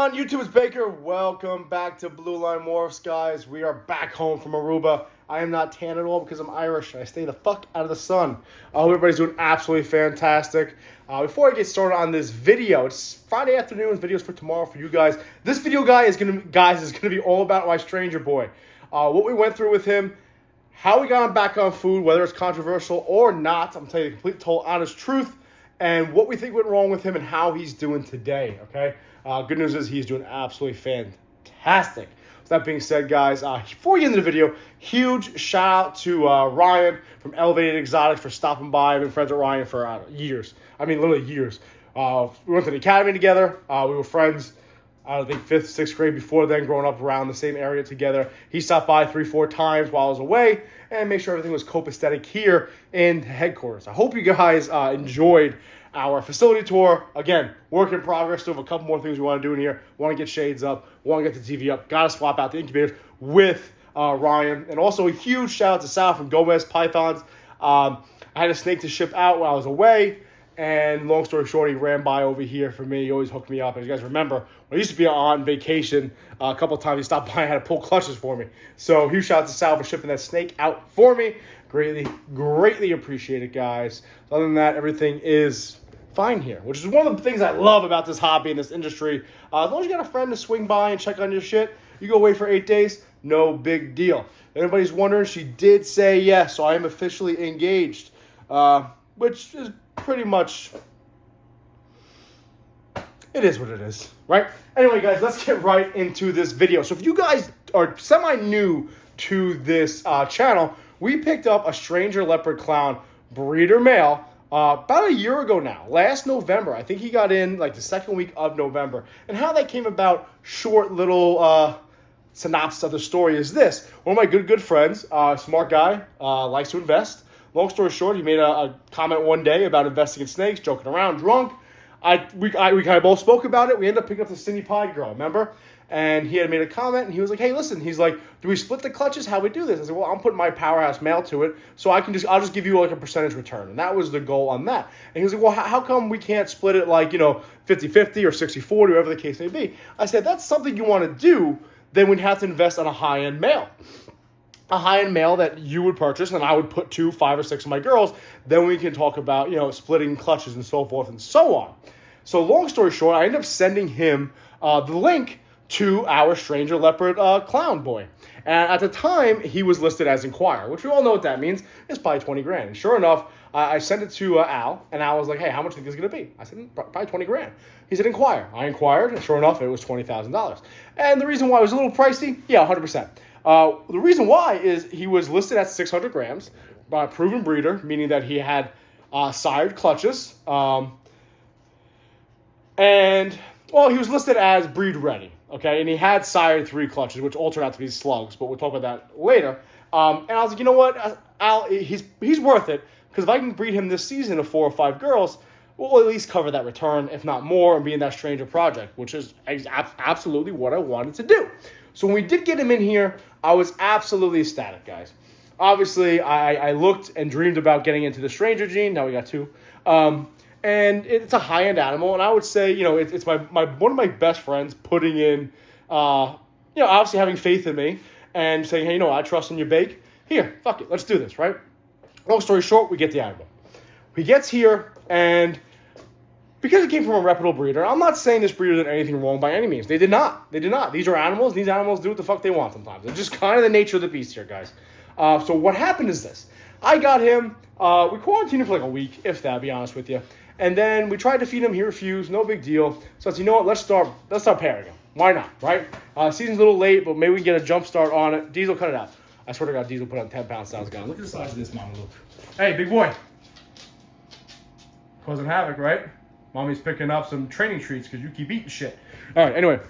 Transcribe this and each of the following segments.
on? YouTube, it's Baker. Welcome back to Blue Line Morphs, guys. We are back home from Aruba. I am not tan at all because I'm Irish. I stay the fuck out of the sun. I hope everybody's doing absolutely fantastic. Before I get started on this video, it's Friday afternoon. Videos for tomorrow for you guys. This video, is gonna be all about my stranger boy. What we went through with him, how we got him back on food, whether it's controversial or not. I'm telling you the complete, total, honest truth, and what we think went wrong with him and how he's doing today. Okay. Good news is he's doing absolutely fantastic. So that being said, guys, before we get into the video, huge shout out to Ryan from Elevated Exotics for stopping by. I've been friends with Ryan for years. I mean, literally years. We went to the academy together. We were friends, I think, 5th, 6th grade before then, growing up around the same area together. He stopped by 3-4 times while I was away and made sure everything was copacetic here in headquarters. I hope you guys enjoyed our facility tour. Again, work in progress. Still have a couple more things we want to do in here. Want to get shades up. Want to get the TV up. Got to swap out the incubators with Ryan. And also a huge shout out to Sal from Gomez Pythons. I had a snake to ship out while I was away. And long story short, he ran by over here for me. He always hooked me up. As you guys remember, when I used to be on vacation, a couple of times he stopped by and had to pull clutches for me. So huge shout out to Sal for shipping that snake out for me. Greatly appreciate it, guys. Other than that, everything is fine here, which is one of the things I love about this hobby and this industry. As long as you got a friend to swing by and check on your shit, you go away for 8 days, no big deal. If anybody's wondering, she did say yes, so I am officially engaged, which is pretty much, it is what it is, right? Anyway, guys, let's get right into this video. So if you guys are semi-new to this channel, we picked up a Stranger Leopard Clown breeder male about a year ago now, last November. I think he got in like the second week of November. And how that came about, short little synopsis of the story is this. One of my good friends, smart guy, likes to invest. Long story short, he made a comment one day about investing in snakes, joking around, drunk. We kind of both spoke about it. We ended up picking up the Cindy Pie girl, remember? And he had made a comment, and he was like, hey, listen, he's like, do we split the clutches? How we do this? I said, well, I'm putting my powerhouse male to it, so I'll just give you like a percentage return. And that was the goal on that. And he was like, well, how come we can't split it like, 50-50 or 60-40, whatever the case may be? I said, that's something you want to do, then we'd have to invest on a high-end male. A high-end male that you would purchase, and I would put 2, 5, or 6 of my girls. Then we can talk about, splitting clutches and so forth and so on. So long story short, I ended up sending him the link to our Stranger Leopard Clown boy. And at the time, he was listed as Inquire, which we all know what that means. It's probably 20 grand. And sure enough, I sent it to Al, and Al was like, hey, how much do you think it's going to be? I said, probably 20 grand. He said, Inquire. I inquired, and sure enough, it was $20,000. And the reason why it was a little pricey, yeah, 100%. The reason why is he was listed at 600 grams, proven breeder, meaning that he had sired clutches, and, well, he was listed as breed ready, okay? And he had sired 3 clutches, which all turned out to be slugs, but we'll talk about that later. And I was like, you know what, Al, he's worth it, because if I can breed him this season of 4 or 5 girls, we'll at least cover that return, if not more, and be in that Stranger project, which is absolutely what I wanted to do. So when we did get him in here, I was absolutely ecstatic, guys. Obviously, I looked and dreamed about getting into the Stranger gene. Now we got 2. And it's a high-end animal, and I would say, it's my one of my best friends putting in, obviously having faith in me and saying, hey, I trust in your bake. Here, fuck it, let's do this, right? Long story short, we get the animal. He gets here, and because it came from a reputable breeder, I'm not saying this breeder did anything wrong by any means. They did not. These are animals. These animals do what the fuck they want sometimes. It's just kind of the nature of the beast here, guys. So what happened is this. I got him. We quarantined him for like a week, if that, to be honest with you. And then we tried to feed him. He refused. No big deal. So I said, you know what? Let's start pairing him. Why not, right? Season's a little late, but maybe we can get a jump start on it. Diesel, cut it out. I swear to God, Diesel put on 10 pounds. Sounds good. Look at the size of this mama. Look. Hey, big boy. Causing havoc, right? Mommy's picking up some training treats because you keep eating shit. All right, anyway.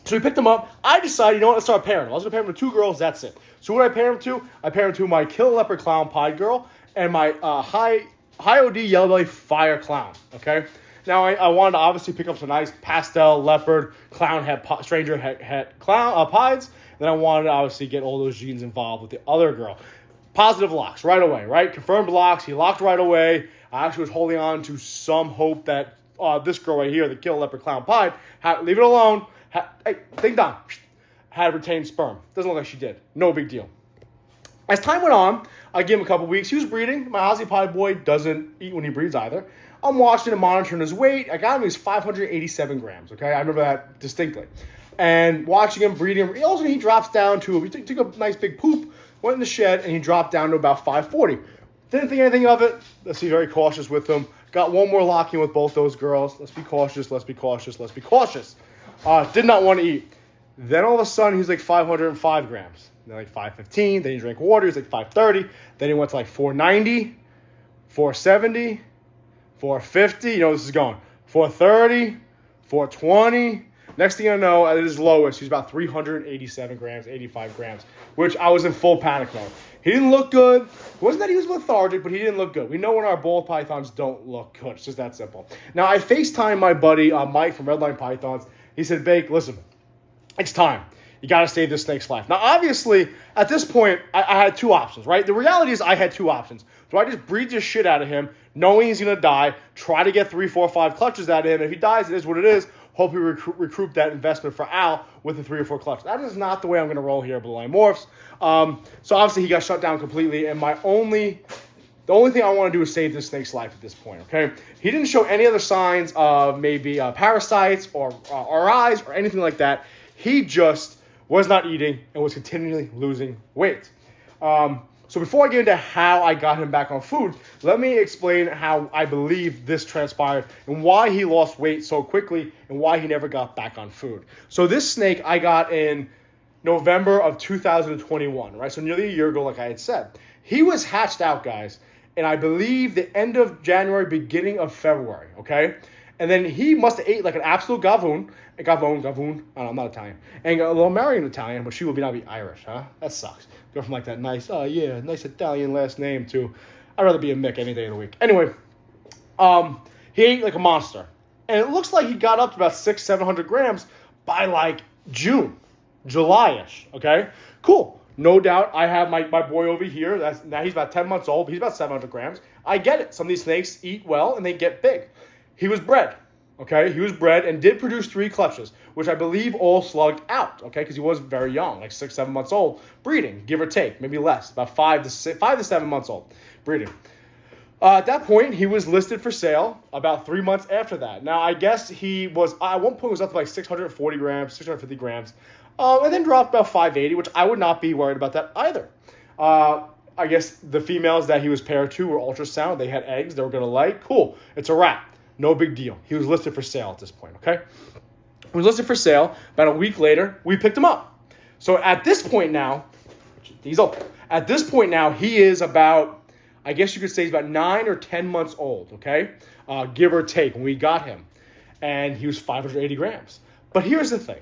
So we picked him up. I decided, let's start pairing him. I was going to pair him with 2 girls. That's it. So what did I pair him to? I paired him to my Killer Leopard Clown Pied Girl and my High OD Yellow Belly Fire Clown, okay? Now, I wanted to obviously pick up some nice pastel leopard clown head, stranger head clown pieds. Then I wanted to obviously get all those genes involved with the other girl. Positive locks right away, right? Confirmed locks. He locked right away. I actually was holding on to some hope that this girl right here, the killer leopard clown pied, leave it alone. Hey, ding dong, had retained sperm. Doesn't look like she did. No big deal. As time went on, I give him a couple weeks. He was breeding. My Aussie pie boy doesn't eat when he breeds either. I'm watching and monitoring his weight. I got him, he was 587 grams, okay? I remember that distinctly. And watching him, breeding him, also he drops down to, he took a nice big poop, went in the shed, and he dropped down to about 540. Didn't think anything of it. Let's be very cautious with him. Got one more lock-in with both those girls. Let's be cautious, let's be cautious, let's be cautious. Did not want to eat. Then all of a sudden, he's like 505 grams. Then like 515. Then he drank water. He's like 530. Then he went to like 490, 470, 450. You know this is going. 430, 420. Next thing I know, at his lowest, he's about 387 grams, 85 grams, which I was in full panic mode. He didn't look good. It wasn't that he was lethargic, but he didn't look good. We know when our ball pythons don't look good. It's just that simple. Now, I FaceTimed my buddy Mike from Redline Pythons. He said, Bake, listen, it's time. You got to save this snake's life. Now, obviously, at this point, I had two options, right? The reality is I had two options. Do I just breed this shit out of him, knowing he's going to die, try to get 3, 4, 5 clutches out of him? If he dies, it is what it is. Hope we recoup that investment for Al with the 3 or 4 clutches. That is not the way I'm going to roll here, Blue Line Morphs. So obviously he got shut down completely, and the only thing I want to do is save this snake's life at this point, okay? He didn't show any other signs of maybe parasites or RIs or anything like that. He just was not eating and was continually losing weight. So before I get into how I got him back on food, let me explain how I believe this transpired and why he lost weight so quickly and why he never got back on food. So this snake I got in November of 2021, right? So nearly a year ago, like I had said. He was hatched out, guys, and I believe the end of January, beginning of February, okay? And then he must have ate like an absolute gavoon. I don't know, I'm not Italian. And well, I'm marrying an Italian, but she will not be Irish, huh? That sucks. Go from like that nice Italian last name to, I'd rather be a Mick any day of the week. Anyway, he ate like a monster. And it looks like he got up to about 600-700 grams by like July-ish, okay? Cool. No doubt I have my boy over here. Now he's about 10 months old. He's about 700 grams. I get it. Some of these snakes eat well and they get big. He was bred, okay? He was bred and did produce 3 clutches, which I believe all slugged out, okay? Because he was very young, like 6-7 months old, breeding, give or take, maybe less, about 5 to 7 months old, breeding. At that point, he was listed for sale about 3 months after that. Now, I guess he was, at one point, was up to like 640 grams, 650 grams, and then dropped about 580, which I would not be worried about that either. I guess the females that he was paired to were ultrasound. They had eggs they were going to lay. Cool. It's a wrap. No big deal. He was listed for sale at this point, okay? He was listed for sale. About a week later, we picked him up. So at this point now, he's open. At this point now, he is about, I guess you could say he's about 9 or 10 months old, okay? Give or take when we got him. And he was 580 grams. But here's the thing.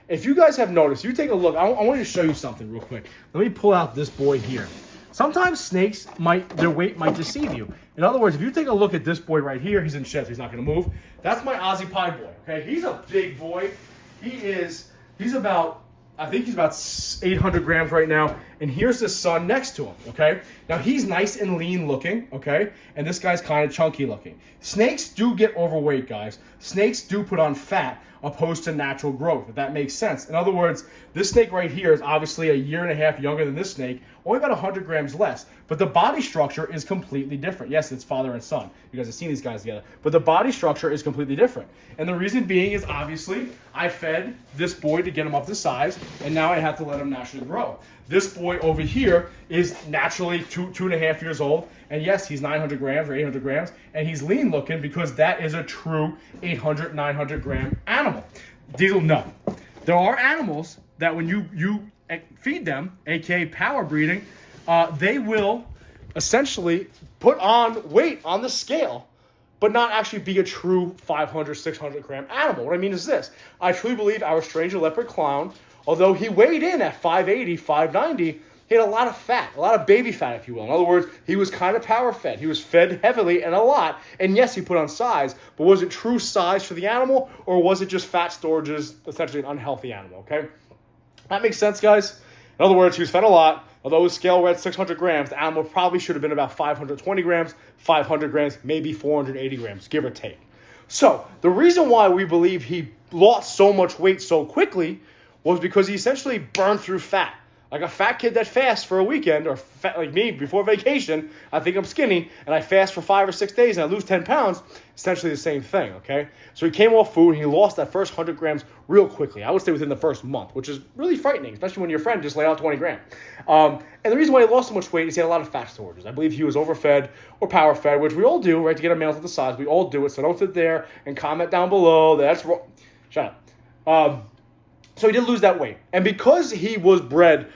If you guys have noticed, you take a look. I want to show you something real quick. Let me pull out this boy here. Sometimes snakes their weight might deceive you. In other words, if you take a look at this boy right here, he's in shed, so he's not going to move. That's my Aussie pie boy, okay? He's a big boy. He's about, I think he's about 800 grams right now. And here's the son next to him, okay? Now, he's nice and lean looking, okay? And this guy's kind of chunky looking. Snakes do get overweight, guys. Snakes do put on fat opposed to natural growth, if that makes sense. In other words, this snake right here is obviously a year and a half younger than this snake, only about 100 grams less, but the body structure is completely different. Yes, it's father and son. You guys have seen these guys together, but the body structure is completely different. And the reason being is obviously I fed this boy to get him up to size, and now I have to let him naturally grow. This boy over here is naturally 2.5 years old. And yes, he's 900 grams or 800 grams. And he's lean looking because that is a true 800, 900 gram animal. Diesel, no. There are animals that when you feed them, aka power breeding, they will essentially put on weight on the scale, but not actually be a true 500, 600 gram animal. What I mean is this. I truly believe our Stranger Leopard Clown, although he weighed in at 580, 590, he had a lot of fat, a lot of baby fat, if you will. In other words, he was kind of power fed. He was fed heavily and a lot. And yes, he put on size, but was it true size for the animal, or was it just fat storages, essentially an unhealthy animal, okay? That makes sense, guys? In other words, he was fed a lot. Although his scale read 600 grams, the animal probably should have been about 520 grams, 500 grams, maybe 480 grams, give or take. So the reason why we believe he lost so much weight so quickly was because he essentially burned through fat. Like a fat kid that fasts for a weekend, or fat, like me, before vacation, I think I'm skinny, and I fast for 5 or 6 days and I lose 10 pounds, essentially the same thing, okay? So he came off food and he lost that first 100 grams real quickly. I would say within the first month, which is really frightening, especially when your friend just laid out 20 grams. And the reason why he lost so much weight is he had a lot of fat storages. I believe he was overfed or power fed, which we all do, right, to get our males at the size. We all do it, so don't sit there and comment down below. That's wrong. Shut up. So he did lose that weight. And because he was bred,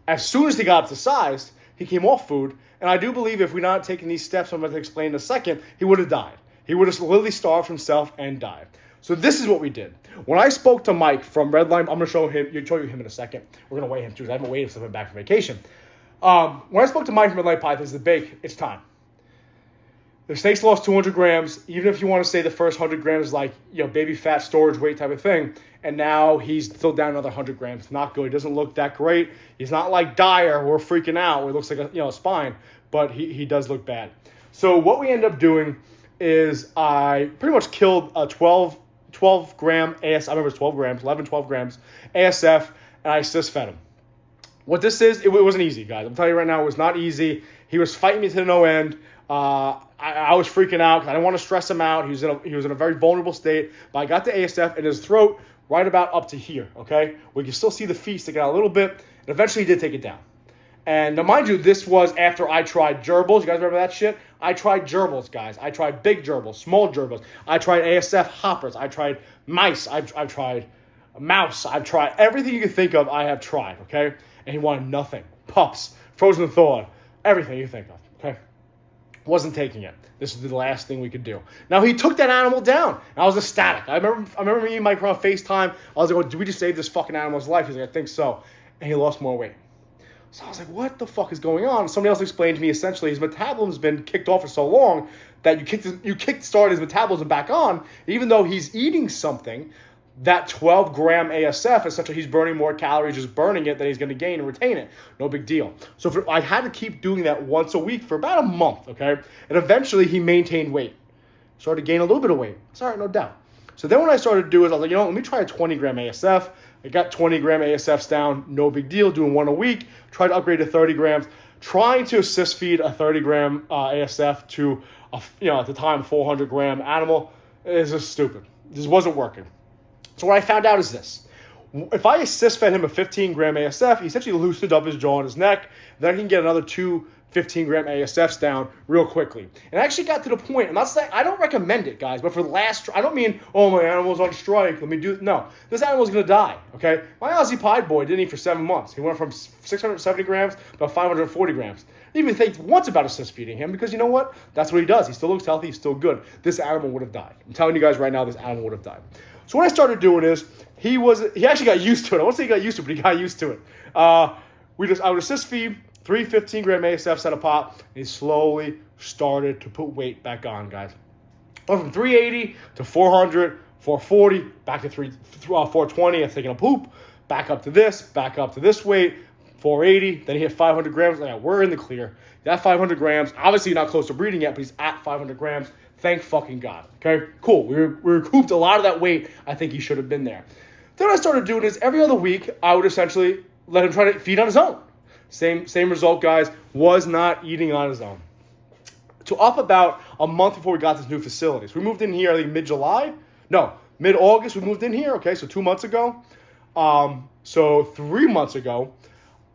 as soon as he got up to size, he came off food. And I do believe if we're not taking these steps I'm about to explain in a second, he would have died. He would have literally starved himself and died. So this is what we did. When I spoke to Mike from Redline, I'm going to show you him in a second. We're going to weigh him too, because I haven't weighed him since I went back from vacation. When I spoke to Mike from Redline Pythons, the bake, it's time. The snakes lost 200 grams, even if you want to say the first 100 grams is like, baby fat storage weight type of thing. And now he's still down another 100 grams. Not good. He doesn't look that great. He's not like Dyer. We're freaking out. It looks like a spine, but he does look bad. So what we end up doing is I pretty much killed a 12 gram ASF. I remember it was 12 grams, 11, 12 grams ASF, and I cis fed him. What this is, it wasn't easy, guys. I'm telling you right now, it was not easy. He was fighting me to no end. I was freaking out because I didn't want to stress him out. He was in a very vulnerable state. But I got the ASF in his throat right about up to here, okay? We can still see the feet sticking out a little bit. And eventually he did take it down. And now, mind you, this was after I tried gerbils. You guys remember that shit? I tried gerbils, guys. I tried big gerbils, small gerbils. I tried ASF hoppers. I tried mice. I've tried a mouse. I've tried everything you can think of. I have tried, okay? And he wanted nothing. Pups, frozen thawed, everything you think of, okay? Wasn't taking it. This is the last thing we could do. Now, he took that animal down. And I was ecstatic. I remember me and Mike were on FaceTime. I was like, did we just save this fucking animal's life? He's like, I think so. And he lost more weight. So I was like, what the fuck is going on? Somebody else explained to me, essentially, his metabolism's been kicked off for so long that you kick-start his metabolism back on, even though he's eating something. That 12 gram ASF, essentially, he's burning more calories, just burning it, than he's going to gain and retain it. No big deal. So I had to keep doing that once a week for about a month, okay? And eventually, he maintained weight. Started to gain a little bit of weight. Sorry, no doubt. So then what I started to do is I was like, let me try a 20 gram ASF. I got 20 gram ASFs down, no big deal, doing one a week. Tried to upgrade to 30 grams. Trying to assist feed a 30 gram ASF to, at the time, 400 gram animal is just stupid. This wasn't working. So what I found out is this. If I assist fed him a 15 gram ASF, he essentially loosened up his jaw and his neck. Then I can get another 2 15 gram ASFs down real quickly. And I actually got to the point, I'm not saying, I don't recommend it, guys, but for the last, I don't mean, my animal's on strike, no. This animal's going to die, okay? My Aussie Pied boy didn't eat for 7 months. He went from 670 grams to about 540 grams. I didn't even think once about assist feeding him because you know what? That's what he does. He still looks healthy. He's still good. This animal would have died. I'm telling you guys right now, this animal would have died. So what I started doing is, he actually got used to it. I won't say he got used to it, but he got used to it. I would assist feed 3 15 gram ASFs at a pop, and he slowly started to put weight back on, guys. Went from 380 to 400, 440, back to 420, I'm taking a poop, back up to this weight, 480, then he hit 500 grams. Like, we're in the clear. That 500 grams, obviously not close to breeding yet, but he's at 500 grams. Thank fucking God. Okay, cool. We recouped a lot of that weight. I think he should have been there. Then what I started doing is every other week, I would essentially let him try to feed on his own. Same result, guys. Was not eating on his own. To up about a month before we got this new facility. So we moved in here, I think mid-July. No, mid-August we moved in here. Okay, so 2 months ago. So 3 months ago,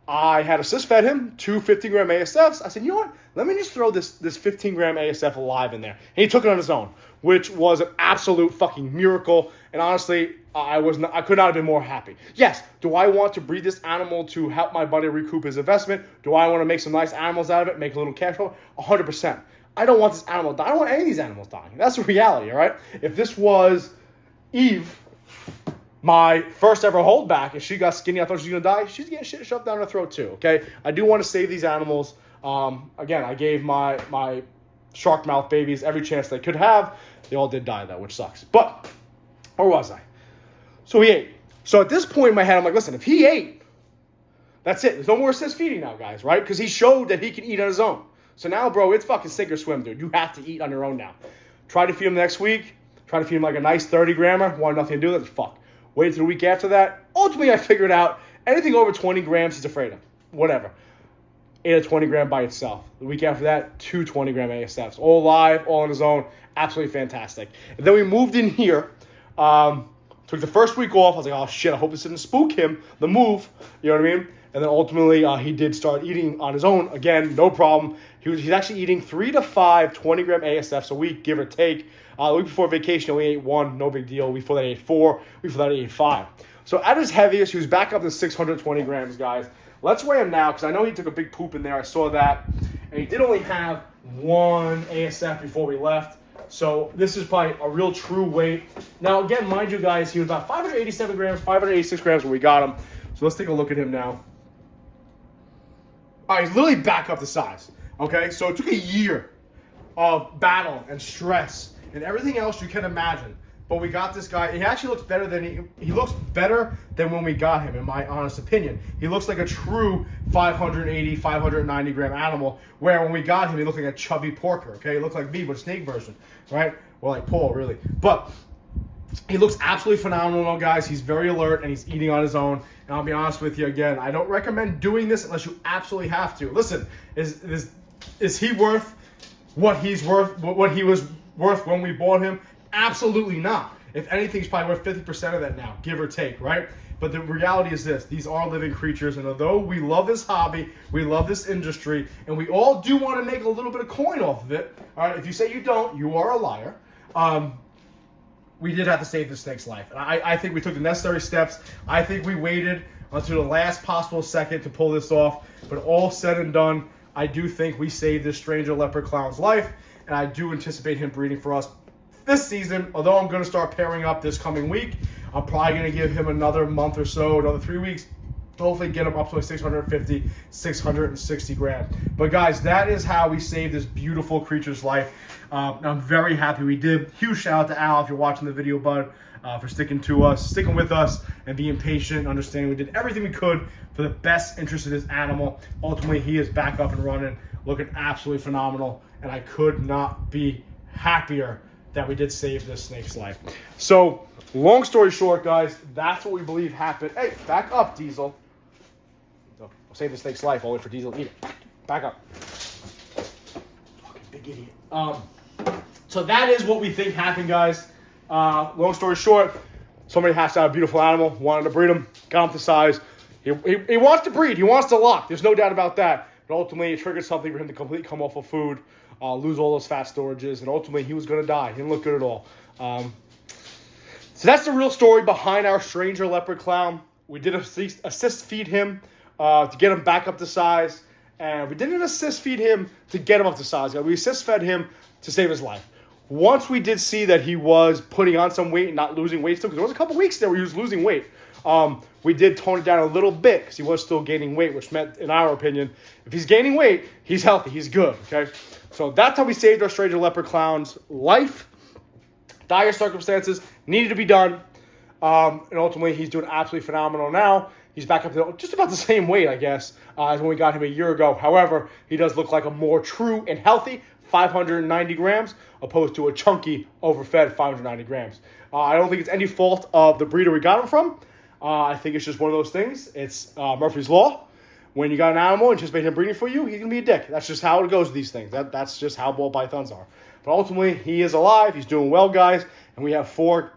I had assist fed him 2 15 gram ASFs. I said, you know what? Let me just throw this 15 gram ASF alive in there. And he took it on his own, which was an absolute fucking miracle. And honestly, I could not have been more happy. Yes, do I want to breed this animal to help my buddy recoup his investment? Do I want to make some nice animals out of it, make a little cash flow? 100%. I don't want this animal to die. I don't want any of these animals dying. That's the reality, all right? If this was Eve, my first ever holdback, if she got skinny, I thought she was going to die, she's getting shit shoved down her throat too, okay? I do want to save these animals. Again, I gave my shark mouth babies every chance they could have. They all did die, though, which sucks. But, where was I? So he ate. So at this point in my head, I'm like, listen, if he ate, that's it. There's no more assist feeding now, guys, right? Because he showed that he can eat on his own. So now, bro, it's fucking sink or swim, dude. You have to eat on your own now. Try to feed him next week. Trying to feed him like a nice 30-grammer. Wanted nothing to do with it. Fuck. Waited till the week after that. Ultimately, I figured out anything over 20 grams he's afraid of. Whatever. Ate a 20-gram by itself. The week after that, 2 20-gram ASFs. All live, all on his own. Absolutely fantastic. And then we moved in here. Took the first week off. I was like, oh, shit, I hope this didn't spook him. The move. You know what I mean? And then ultimately, he did start eating on his own. Again, no problem. He's actually eating 3 to 5 20-gram ASFs a week, give or take. The week before vacation, he only ate 1. No big deal. Before that, he ate 4. Before that, he ate 5. So at his heaviest, he was back up to 620 grams, guys. Let's weigh him now, because I know he took a big poop in there. I saw that. And he did only have 1 ASF before we left. So this is probably a real true weight. Now, again, mind you guys, he was about 587 grams, 586 grams when we got him. So let's take a look at him now. All right, he's literally back up to size. Okay, so it took a year of battle and stress and everything else you can imagine. But we got this guy. He actually looks better than he looks better than when we got him, in my honest opinion. He looks like a true 580, 590 gram animal, where when we got him, he looked like a chubby porker, okay? He looked like me, but a snake version, right? Well, like Paul, really. But he looks absolutely phenomenal, guys. He's very alert, and he's eating on his own. And I'll be honest with you, again, I don't recommend doing this unless you absolutely have to. Listen, is he worth what he's worth, what he was worth when we bought him? Absolutely not. If anything, he's probably worth 50% of that now, give or take, right? But the reality is this. These are living creatures, and although we love this hobby, we love this industry, and we all do want to make a little bit of coin off of it, all right? If you say you don't, you are a liar. We did have to save the snake's life. And I think we took the necessary steps. I think we waited until the last possible second to pull this off. But all said and done, I do think we saved this stranger leopard clown's life, and I do anticipate him breeding for us this season. Although I'm going to start pairing up this coming week, I'm probably going to give him another month or so, another 3 weeks, to hopefully get him up to a 650, 660 grams. But guys, that is how we saved this beautiful creature's life. I'm very happy we did. Huge shout out to Al, if you're watching the video, bud, for sticking with us, and being patient, understanding we did everything we could for the best interest of this animal. Ultimately, he is back up and running, looking absolutely phenomenal, and I could not be happier that we did save this snake's life. So, long story short, guys, that's what we believe happened. Hey, back up, Diesel. I'll save the snake's life. I'll wait for Diesel to eat it. Back up. Fucking big idiot. So that is what we think happened, guys. Long story short, somebody hatched out a beautiful animal, wanted to breed him, got him to size. He wants to breed. He wants to lock. There's no doubt about that. But ultimately, it triggered something for him to completely come off of food, lose all those fat storages, and ultimately, he was going to die. He didn't look good at all. So that's the real story behind our stranger leopard clown. We did assist feed him to get him back up to size, and we didn't assist feed him to get him up to size. We assist fed him to save his life. Once we did see that he was putting on some weight and not losing weight still, because there was a couple weeks there where he was losing weight, we did tone it down a little bit because he was still gaining weight, which meant, in our opinion, if he's gaining weight, he's healthy, he's good, okay? So that's how we saved our stranger leopard clown's life. Dire circumstances, needed to be done, and ultimately he's doing absolutely phenomenal now. He's back up to just about the same weight, I guess, as when we got him a year ago. However, he does look like a more true and healthy 590 grams opposed to a chunky, overfed 590 grams. I don't think it's any fault of the breeder we got him from. I think it's just one of those things. It's Murphy's Law. When you got an animal, anticipate him breeding for you, he's going to be a dick. That's just how it goes with these things. That's just how ball pythons are. But ultimately, he is alive. He's doing well, guys. And we have 4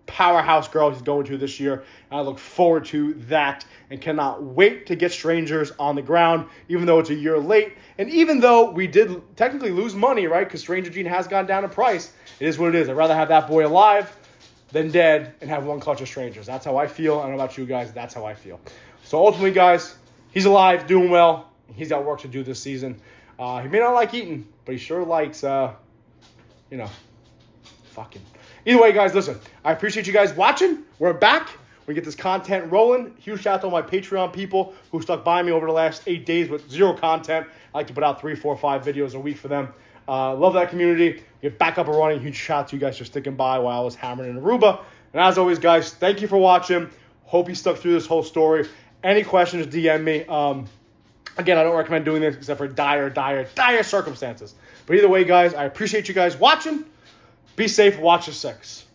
powerhouse girls he's going to this year. And I look forward to that and cannot wait to get strangers on the ground, even though it's a year late. And even though we did technically lose money, right, because Stranger Gene has gone down in price, it is what it is. I'd rather have that boy alive than dead and have one clutch of strangers. That's how I feel. I don't know about you guys. That's how I feel. So ultimately, guys, he's alive, doing well. He's got work to do this season. He may not like eating, but he sure likes, fucking. Either way, guys, listen, I appreciate you guys watching. We're back. We get this content rolling. Huge shout out to all my Patreon people who stuck by me over the last 8 days with 0 content. I like to put out 3, 4, 5 videos a week for them. Love that community. Get back up and running. Huge shout out to you guys for sticking by while I was hammering in Aruba. And as always, guys, thank you for watching. Hope you stuck through this whole story. Any questions, DM me. Again, I don't recommend doing this except for dire circumstances. But either way, guys, I appreciate you guys watching. Be safe. Watch the 6.